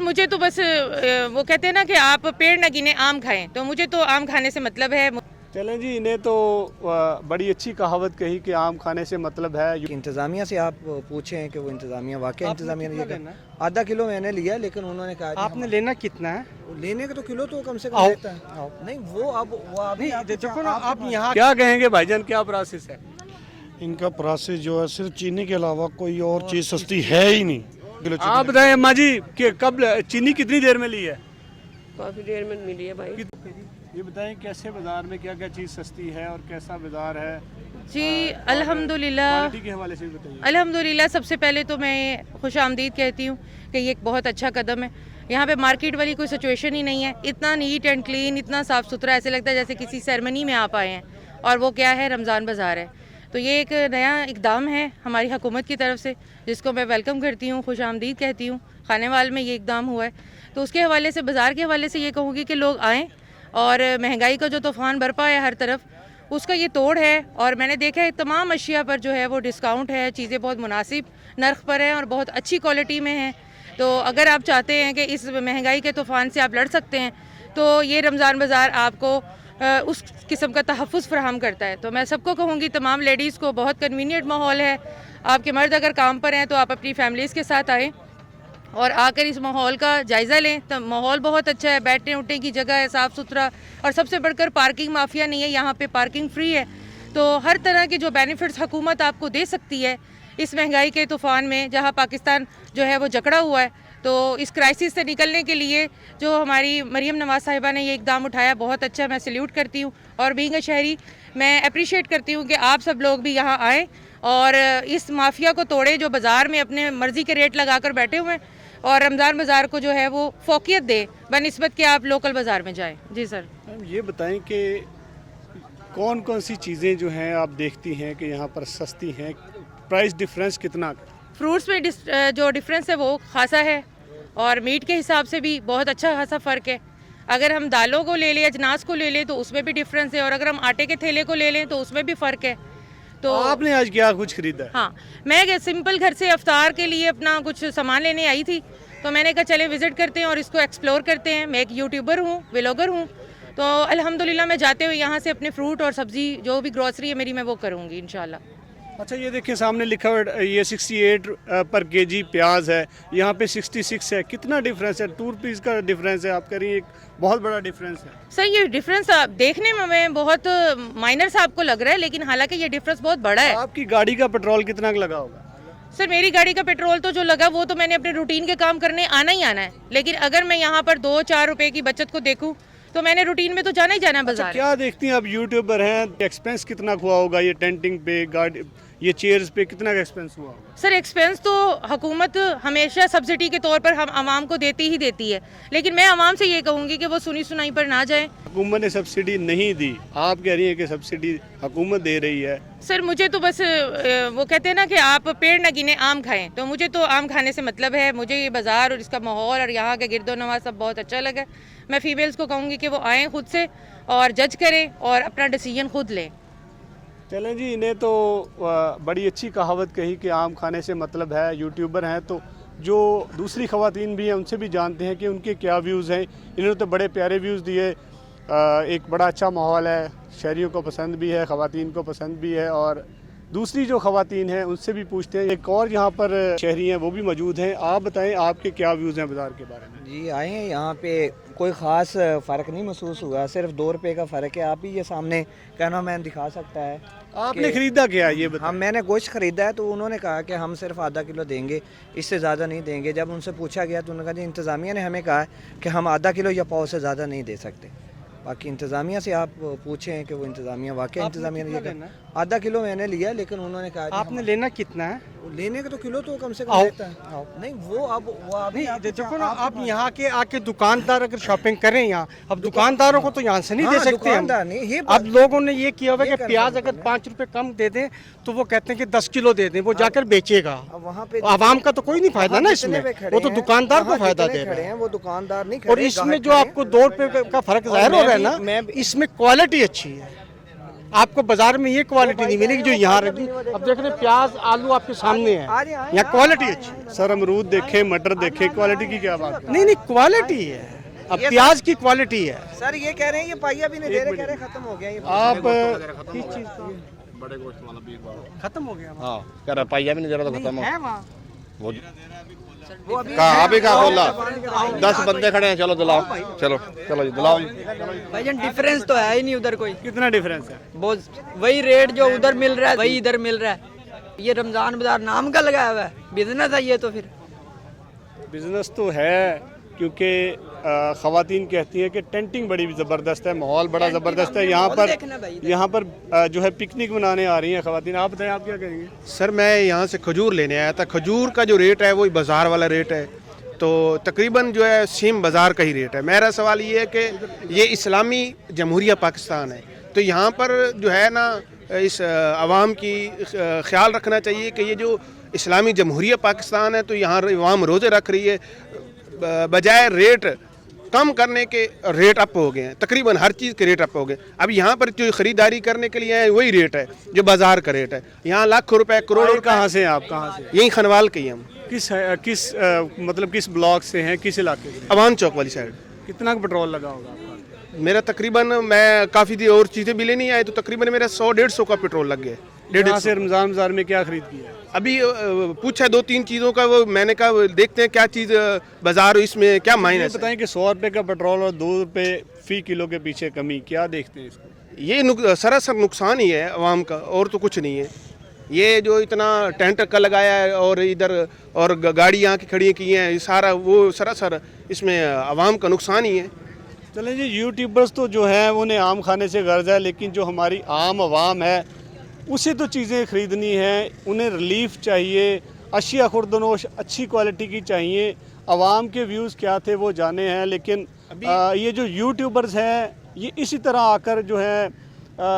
मुझे तो बस वो कहते हैं ना कि आप पेड़ न गिने आम खाएं, तो मुझे तो आम खाने से मतलब है। चलें जी, इन्हें तो बड़ी अच्छी कहावत कही कि आम खाने से मतलब है। इंतज़ामिया से आप पूछें कि वो इंतज़ामिया वाकई इंतज़ामिया ने आधा किलो मैंने लिया, लेकिन उन्होंने कहा आपने लेना कितना है? लेने का तो किलो तो कम से कम लेता है। नहीं वो आप देखो ना, आप यहाँ क्या कहेंगे भाईजान, क्या प्रोसेस है? इनका प्रोसेस जो है सिर्फ चीनी के अलावा कोई और चीज़ सस्ती है ही नहीं। आप बताएं अम्मा जी कि कब चीनी कितनी देर में ली है? काफ़ी देर में मिली है भाई। ये बताएं कैसे बाजार में क्या क्या चीज़ सस्ती है और कैसा बाजार है जी अल्हम्दुलिल्लाह, क्वालिटी के हवाले से भी बताइए। अल्हम्दुलिल्लाह सबसे पहले तो मैं खुश आमदीद कहती हूँ कि ये एक बहुत अच्छा कदम है। यहाँ पे मार्केट वाली कोई सिचुएशन ही नहीं है, इतना नीट एंड क्लीन, इतना साफ़ सुथरा, ऐसे लगता है जैसे किसी सेरेमनी में आप आए हैं। और वो क्या है, रमज़ान बाज़ार है। तो ये एक नया इकदाम है हमारी हुकूमत की तरफ से, जिसको मैं वेलकम करती हूँ, खुश आमदीद कहती हूँ। खानेवाल में ये इकदाम हुआ है, तो उसके हवाले से, बाज़ार के हवाले से ये कहूँगी कि लोग आएँ और महंगाई का जो तूफ़ान बरपा है हर तरफ, उसका ये तोड़ है। और मैंने देखा है तमाम अशिया पर जो है वो डिस्काउंट है, चीज़ें बहुत मुनासिब नर्ख पर हैं और बहुत अच्छी क्वालिटी में हैं। तो अगर आप चाहते हैं कि इस महंगाई के तूफ़ान से आप लड़ सकते हैं, तो ये रमज़ान बाज़ार आपको उस किस्म का तहफ़्फ़ुज़ फ़राहम करता है। तो मैं सबको कहूँगी, तमाम लेडीज़ को, बहुत कन्वीनियंट माहौल है। आपके मर्द अगर काम पर हैं तो आप अपनी फैमिलीज़ के साथ आएँ और आकर इस माहौल का जायज़ा लें। तो माहौल बहुत अच्छा है, बैठने उठने की जगह है, साफ़ सुथरा, और सबसे बढ़कर पार्किंग माफिया नहीं है, यहाँ पे पार्किंग फ्री है। तो हर तरह के जो बेनिफिट्स हुकूमत आपको दे सकती है इस महंगाई के तूफ़ान में, जहाँ पाकिस्तान जो है वो जकड़ा हुआ है, तो इस क्राइसिस से निकलने के लिए जो हमारी मरीम नवाज़ साहिबा ने ये इकदाम उठाया, बहुत अच्छा, मैं सल्यूट करती हूँ। और बीइंग अ शहरी, मैं अप्रिशिएट करती हूँ कि आप सब लोग भी यहाँ आएँ और इस माफिया को तोड़े जो बाज़ार में अपने मर्ज़ी के रेट लगा कर बैठे हुए हैं, और रमज़ान बाज़ार को जो है वो फोकियत दे बनिस्बत के आप लोकल बाज़ार में जाएं। जी सर। ये बताएं कि कौन कौन सी चीज़ें जो हैं आप देखती हैं कि यहाँ पर सस्ती हैं, प्राइस डिफरेंस कितना? फ्रूट्स में जो डिफरेंस है वो खासा है, और मीट के हिसाब से भी बहुत अच्छा खासा फ़र्क है। अगर हम दालों को ले लें, अजनास को ले लें, तो उसमें भी डिफरेंस है, और अगर हम आटे के थैले को ले लें तो उसमें भी फ़र्क है। तो आपने आज क्या कुछ खरीदा? हाँ, मैं सिंपल घर से इफ्तार के लिए अपना कुछ सामान लेने आई थी, तो मैंने कहा चले विज़िट करते हैं और इसको एक्सप्लोर करते हैं। मैं एक यूट्यूबर हूँ, व्लॉगर हूँ, तो अल्हम्दुलिल्लाह मैं जाते हुए यहाँ से अपने फ्रूट और सब्ज़ी जो भी ग्रॉसरी है मेरी, मैं वो करूँगी इंशाल्लाह। अच्छा, ये देखिए सामने लिखा हुआ है, ये 68 पर केजी प्याज है, यहाँ पे 66 है। कितना डिफरेंस है? 2 रुपीज़ का डिफरेंस है। आप कह रही हैं एक बहुत बड़ा डिफरेंस है। सर, ये डिफरेंस देखने में बहुत माइनर सा आपको लग रहा है, लेकिन हालांकि ये डिफरेंस बहुत बड़ा है। आपकी गाड़ी का पेट्रोल कितना लगा होगा? सर, मेरी गाड़ी का पेट्रोल तो जो लगा वो तो मैंने अपने रूटीन के काम करने आना ही आना है, लेकिन अगर मैं यहाँ पर 2-4 रुपए की बचत को देखूँ तो मैंने रूटीन में तो जाना ही जाना है बाजार। क्या देखती हैं आप, यूट्यूबर हैं, एक्सपेंस कितना हुआ होगा? ये टेंटिंग पे, गाड़ी, ये चेयर्स पे कितना का एक्सपेंस हुआ होगा? सर, एक्सपेंस तो हुकूमत हमेशा सब्सिडी के तौर पर हम आवाम को देती ही देती है, लेकिन मैं आवाम से ये कहूँगी कि वो सुनी सुनाई पर ना जाए। हुकूमत ने सब्सिडी नहीं दी, आप कह रही हैं कि सब्सिडी हुकूमत दे रही है। सर, मुझे तो बस वो कहते हैं ना कि आप पेड़ न गिने आम खाएं, तो मुझे तो आम खाने से मतलब है। मुझे ये बाज़ार और इसका माहौल और यहाँ के गिरदो नवा सब बहुत अच्छा लगा। मैं फीमेल्स को कहूँगी कि वो आएँ खुद से और जज करें और अपना डिसीजन खुद लें। चलें जी, इन्हें तो बड़ी अच्छी कहावत कही कि आम खाने से मतलब है। यूट्यूबर हैं तो जो दूसरी ख़वातीन भी हैं उनसे भी जानते हैं कि उनके क्या व्यूज़ हैं। इन्होंने तो बड़े प्यारे व्यूज़ दिए। एक बड़ा अच्छा माहौल है, शहरियों को पसंद भी है, ख़वातीन को पसंद भी है, और दूसरी जो ख़वातीन हैं उनसे भी पूछते हैं। एक और यहाँ पर शहरी हैं, वो भी मौजूद हैं। आप बताएं आपके क्या व्यूज़ हैं बाज़ार के बारे में? जी आए हैं यहाँ पे, कोई ख़ास फ़र्क नहीं महसूस हुआ, सिर्फ 2 रुपये का फ़र्क है। आप ही ये सामने कहना मैन दिखा सकता है। आपने ख़रीदा क्या ये बताएं? मैंने गोश्त ख़रीदा है, तो उन्होंने कहा कि हम सिर्फ आधा किलो देंगे, इससे ज़्यादा नहीं देंगे। जब उनसे पूछा गया तो उन्होंने कहा जी इंतज़ामिया ने हमें कहा कि हम आधा किलो या पाव से ज़्यादा नहीं दे सकते। बाकी इंतज़ामिया से आप पूछें कि वो इंतज़ामिया वाकई इंतज़ामिया ने कहा आधा किलो मैंने लिया, लेकिन उन्होंने कहा आपने लेना कितना है? लेने का तो किलो तो कम से कम लेता है। नहीं वो आप नहीं, देखो ना, आप यहाँ के आके दुकानदार अगर शॉपिंग करें यहाँ, अब दुकानदारों को तो यहाँ से नहीं दे सकते हम। अब लोगों ने ये किया हुआ है कि प्याज अगर 5 रुपए कम दे दें तो वो कहते हैं कि 10 किलो दे दें, वो जाकर बेचेगा। वहाँ पे आवाम का तो कोई नहीं फायदा ना इसमें, वो तो दुकानदार को फायदा दे रहे हैं। वो दुकानदार नहीं, और इसमें जो आपको 2 रुपए का फर्क जाहिर हो रहा है ना, इसमें क्वालिटी अच्छी है। आपको बाजार में ये क्वालिटी नहीं मिलेगी जो यहाँ रखी। अब देख रहे हैं प्याज आलू आपके सामने है, यहाँ क्वालिटी अच्छी। सर अमरूद देखे, मटर देखे, क्वालिटी की क्या बात है? नहीं क्वालिटी है, अब प्याज की क्वालिटी है। सर ये कह रहे हैं ये पाइया भी नहीं दे रहे, कह रहे हैं खत्म हो गया ये। आप किस चीज का बड़े गोश्त वाला भी खत्म हो गया? हाँ कह रहा पाइया भी नहीं दे रहा तो खत्म है वहाँ। वो कहा आप ही कहा बोला 10 बंदे खड़े हैं, चलो दिलाओ, चलो चलो जी दिलाओ जी। भाईजान डिफरेंस तो है ही नहीं उधर कोई, कितना डिफरेंस है? बहुत वही रेट जो उधर मिल रहा है वही इधर मिल रहा है। ये रमजान बाजार नाम का लगाया हुआ है, बिजनेस है ये तो फिर। बिजनेस तो है क्योंकि ख़वातीन कहती हैं कि टेंटिंग बड़ी ज़बरदस्त है, माहौल बड़ा ज़बरदस्त है यहाँ पर जो है पिकनिक मनाने आ रही हैं ख़वातीन। आप बताएं आप क्या करेंगे? सर मैं यहाँ से खजूर लेने आया था, खजूर का जो रेट है वो बाज़ार वाला रेट है, तो तकरीबन जो है सेम बाज़ार का ही रेट है। मेरा सवाल ये है कि ये इस्लामी जमहूरिया पाकिस्तान है, तो यहाँ पर जो है ना इस आवाम की ख्याल रखना चाहिए कि ये जो इस्लामी जमहूरिया पाकिस्तान है तो यहाँ आवाम रोज़े रख रही है, बजाय रेट कम करने के रेट अप हो गए हैं, तकरीबन हर चीज़ के रेट अप हो गए। अब यहाँ पर जो ख़रीदारी करने के लिए आए वही रेट है जो बाज़ार का रेट है। यहाँ लाखों रुपए करोड़ों। कहाँ से हैं आप? कहाँ से? यही खनवाल के ही हम। मतलब किस ब्लॉक से हैं, किस इलाके से? अवान चौक वाली साइड। कितना पेट्रोल लगा होगा आपका? मेरा तकरीबन, मैं काफ़ी दी और चीज़ें भी लेनी आए तो तकरीबन मेरा 100-150 का पेट्रोल लग गया। 150 से रमज़ान बाजार में क्या खरीद किया? अभी पूछा 2-3 चीज़ों का, वो मैंने कहा देखते हैं क्या चीज़ बाजार इसमें क्या मायने। बताएं कि 100 रुपये का पेट्रोल और 2 रुपये फ़ी किलो के पीछे कमी, क्या देखते हैं इसको? ये सरासर नुकसान ही है अवाम का, और तो कुछ नहीं है। ये जो इतना टेंट का लगाया है और इधर और गाड़ी यहाँ की खड़ी की हैं, ये सारा वो सरासर इसमें अवाम का नुकसान ही है। चलें जी, यूट्यूबर्स तो जो है उन्हें आम खाने से गर्ज है, लेकिन जो हमारी आम आवाम है उसे तो चीज़ें ख़रीदनी है, उन्हें रिलीफ चाहिए, अशिया खुर्दनोश अच्छी क्वालिटी की चाहिए। आवाम के व्यूज़ क्या थे वो जाने हैं, लेकिन ये जो यूट्यूबर्स हैं ये इसी तरह आकर जो है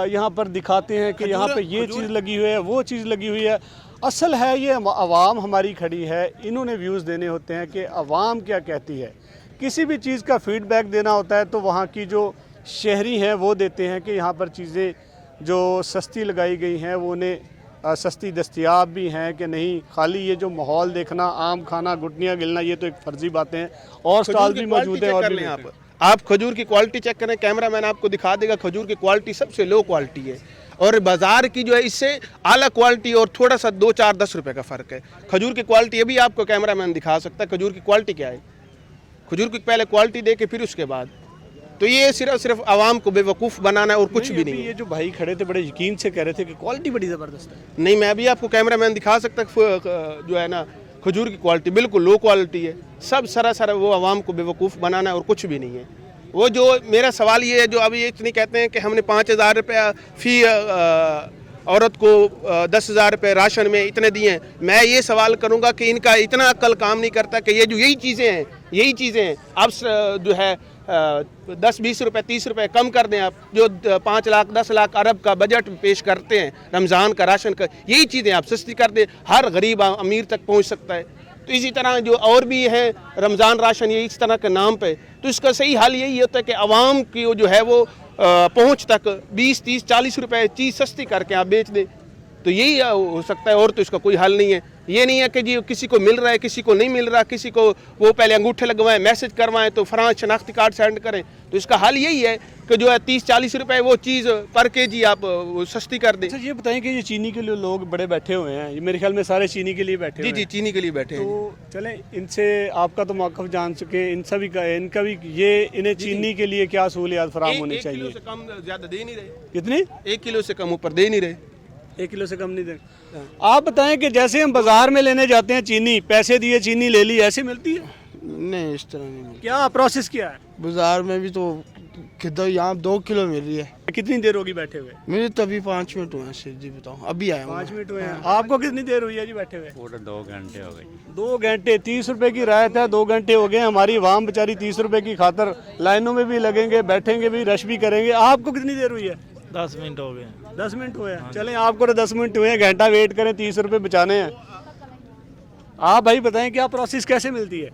यहाँ पर दिखाते हैं कि यहाँ पे ये चीज़ लगी हुई है, वो चीज़ लगी हुई है। असल है ये आवाम हमारी खड़ी है, इन्होंने व्यूज़ देने होते हैं कि आवाम क्या कहती है। किसी भी चीज़ का फीडबैक देना होता है तो वहाँ की जो शहरी हैं वो देते हैं कि यहाँ पर चीज़ें जो सस्ती लगाई गई हैं वो उन्हें सस्ती दस्तयाब भी हैं कि नहीं। खाली ये जो माहौल देखना, आम खाना, गुटनियाँ गिलना, ये तो एक फर्जी बातें हैं। और स्टॉल भी मौजूद है। और आप खजूर की क्वालिटी चेक करें, कैमरा मैन आपको दिखा देगा। खजूर की क्वालिटी सबसे लो क्वालिटी है और बाज़ार की जो है इससे आला क्वालिटी और थोड़ा सा 2-4-10 रुपये का फ़र्क है। खजूर की क्वालिटी अभी आपको कैमरा मैन दिखा सकता है खजूर की क्वालिटी क्या है। खजूर की पहले क्वालिटी दे के फिर उसके बाद, तो ये सिर्फ आवाम को बेवकूफ़ बनाना है और कुछ भी नहीं। ये जो भाई खड़े थे बड़े यकीन से कह रहे थे कि क्वालिटी बड़ी ज़बरदस्त है। नहीं, मैं अभी आपको कैमरा मैन दिखा सकता जो है ना खजूर की क्वालिटी बिल्कुल लो क्वालिटी है। सब सरासर वो आवाम को बेवकूफ़ बनाना है और कुछ भी नहीं है। वो जो मेरा सवाल ये है, जो अभी इतनी कहते हैं कि हमने 5,000 रुपया फ़ी औरत को 10,000 रुपये राशन में इतने दिए हैं, मैं ये सवाल करूंगा कि इनका इतना अक्ल काम नहीं करता कि ये जो यही चीज़ें हैं आप जो है 10-20 रुपये 30 रुपये कम कर दें। आप जो 5 लाख 10 लाख अरब का बजट पेश करते हैं रमज़ान का राशन का, यही चीज़ें आप सस्ती कर दें, हर गरीब अमीर तक पहुँच सकता है। तो इसी तरह जो और भी है रमज़ान राशन, ये इस तरह के नाम पे, तो इसका सही हाल यही होता है कि आवाम की जो है वो पहुँच तक 20-30-40 रुपए चीज़ सस्ती करके आप बेच दें, तो यही हो सकता है। और तो इसका कोई हल नहीं है। ये नहीं है कि जी किसी को मिल रहा है किसी को नहीं मिल रहा, किसी को वो पहले अंगूठे लगवाएं, मैसेज करवाएं तो फलां शनाख्ती कार्ड सेंड करें। तो इसका हल यही है कि जो है 30-40 रुपए वो चीज़ पर केजी आप सस्ती कर दें। अच्छा ये बताएं कि ये चीनी के लिए लोग बड़े बैठे हुए हैं, ये मेरे ख्याल में सारे चीनी के लिए बैठे हुए हैं। जी चीनी के लिए बैठे हैं। तो चलें इनसे आपका तो मौक़िफ़ जान चुके, इनका भी ये इन्हें चीनी के लिए क्या सहूलियात फराहम होनी चाहिए? 1 किलो से कम ज़्यादा दे नहीं रहे। कितनी? 1 किलो से कम ऊपर दे नहीं रहे। 1 किलो से कम नहीं दे। आप बताएं कि जैसे हम बाजार में लेने जाते हैं चीनी, पैसे दिए चीनी ले ली, ऐसे मिलती है? नहीं, इस तरह नहीं मिलती। क्या प्रोसेस क्या है? बाजार में भी तो यहाँ 2 किलो मिल रही है। कितनी देर होगी बैठे हुए? मुझे तो अभी 5 मिनट हुए हैं सर जी, बताओ अभी आया 5 मिनट हुए हैं। आपको कितनी देर हुई है जी बैठे हुए? पूरे 2 घंटे हो गए। 2 घंटे, 30 रुपए की रायत है, 2 घंटे हो गए। हमारी आवाम बेचारी 30 रुपए की खातर लाइनों में भी लगेंगे, बैठेंगे भी, रश भी करेंगे। आपको कितनी देर हुई है? 10 मिनट हो गए। 10 मिनट हुए हैं। चलें आपको तो 10 मिनट हुए हैं, घंटा वेट करें, 30 रुपए बचाने हैं। आप भाई बताएं क्या प्रोसेस कैसे मिलती है?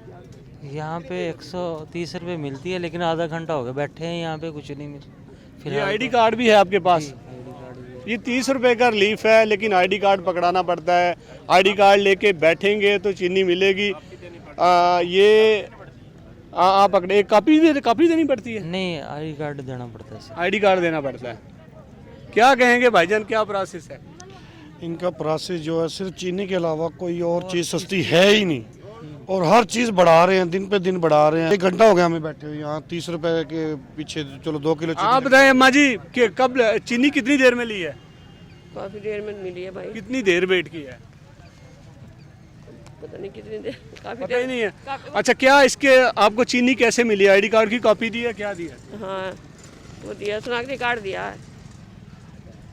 यहाँ पे 130 रुपये मिलती है, लेकिन आधा घंटा हो गया बैठे हैं यहाँ पे, कुछ नहीं मिल। ये आईडी कार्ड भी है आपके पास? ये 30 रुपए का रिलीफ है, लेकिन आईडी कार्ड पकड़ाना पड़ता है। आईडी कार्ड लेके बैठेंगे तो चीनी मिलेगी। आप पकड़े, कापी देनी पड़ती है? नहीं, आई कार्ड देना पड़ता है। आईडी कार्ड देना पड़ता है। क्या कहेंगे भाईजान, क्या प्रोसेस है? इनका प्रोसेस जो है सिर्फ चीनी के अलावा कोई और चीज़ सस्ती है ही नहीं, और हर चीज़ बढ़ा रहे हैं, दिन पे दिन बढ़ा रहे हैं। 1 घंटा हो गया हमें बैठे हुए यहाँ, 30 रुपए के पीछे चलो 2 किलो चीनी। आप बताएं अम्मा जी कि कब चीनी कितनी देर में ली है? काफी देर में मिली है भाई। कितनी देर वेट की है? पता नहीं कितनी देर, काफी पता ही देर। नहीं है। अच्छा, क्या इसके आपको चीनी कैसे मिली? आईडी कार्ड की कॉपी दी है, क्या दिया? हाँ वो दिया, शनाख्ती कार्ड दिया है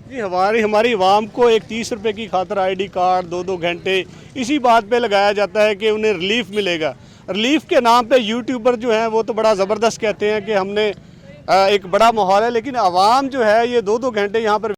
जी। हमारी आवाम को एक 30 रुपए की खातर आईडी कार्ड 2-2 घंटे इसी बात पे लगाया जाता है कि उन्हें रिलीफ मिलेगा। रिलीफ के नाम पे यूट्यूबर जो हैं वो तो बड़ा ज़बरदस्त कहते हैं कि हमने एक बड़ा माहौल है, लेकिन आवाम जो है ये 2-2 घंटे यहाँ पर